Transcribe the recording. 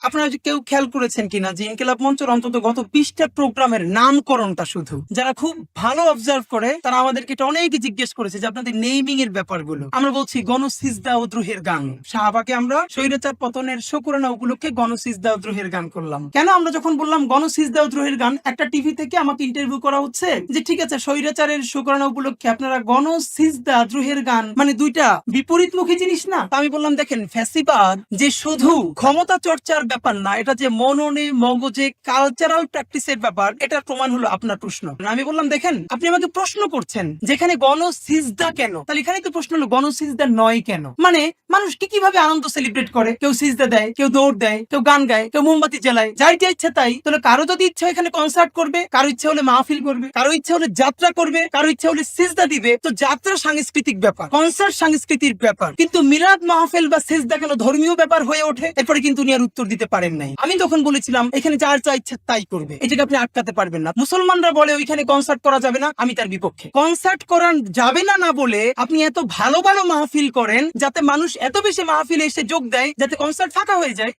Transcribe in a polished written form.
আপনারা যে কেউ খেয়াল করেছেন কিনা যে ইনকিলাব মঞ্চের অন্তত গত 20টা প্রোগ্রামের নামকরণটা শুধু যারা খুব ভালো অবজার্ভ করে তারা আমাদেরকে এটা অনেকে জিজ্ঞেস করেছে যে আপনাদের নেইমিং এর ব্যাপারগুলো। আমরা বলছি গণসিজদা ও দ্রোহের গান। শাহবাগে আমরা স্বৈরাচার পতনের শুকরানা উপলক্ষে গণসিজদা ও দ্রোহের গান করলাম। কেন আমরা যখন বললাম গণসিজদা ও দ্রোহের গান, একটা টিভি থেকে আমাকে ইন্টারভিউ করা হচ্ছে যে ঠিক আছে স্বৈরাচারের শুকরানা উপলক্ষে আপনারা গণসিজদা দ্রোহের গান, মানে দুইটা বিপরীতমুখী জিনিস না? আমি বললাম দেখেন, ফ্যাসিবাদ যে শুধু ক্ষমতা চর্চার ব্যাপার না, এটা যে মননে মগজে কালচারাল প্র্যাকটিসের ব্যাপার, এটার প্রমাণ হলো আপনার প্রশ্ন। আমি বললাম দেখেন, আপনি আমাকে প্রশ্ন করছেন যেখানে গণসিজদা কেন, তাহলে এখানে তো প্রশ্ন হলো গণসিজদা নয় কেন। মানে মানুষ কি কিভাবে আনন্দ সেলিব্রেট করে, কেউ সিজদা দেয়, কেউ দৌড় দেয়, কেউ গান গায়, কেউ মোমবাতি জ্বালায়, যার যা ইচ্ছা তাই। তাহলে কারো যদি ইচ্ছা এখানে কনসার্ট করবে, কারো ইচ্ছা হলে মাহফিল করবে, কারো ইচ্ছা হলে যাত্রা করবে, কারো ইচ্ছা হলে সিজদা দিবে, তো যাত্রা সাংস্কৃতিক ব্যাপার, কনসার্ট সাংস্কৃতিক ব্যাপার, কিন্তু মিলাদ মাহফিল বা সিজদা কেন ধর্মীয় ব্যাপার হয়ে ওঠে? এরপরে কিন্তু উনি আর উত্তর দিতে পারেন নাই। আমি তখন বলেছিলাম এখানে যার যা ইচ্ছা তাই করবে, এটাকে আপনি আটকাতে পারবেন না। মুসলমানরা বলে ওইখানে কনসার্ট করা যাবে না, আমি তার বিপক্ষে। কনসার্ট করা যাবে না না বলে আপনি এত ভালো ভালো মাহফিল করেন যাতে মানুষ এত বেশি মাহফিলে এসে যোগ দেয় যাতে কনসার্ট ফাঁকা হয়ে যায়।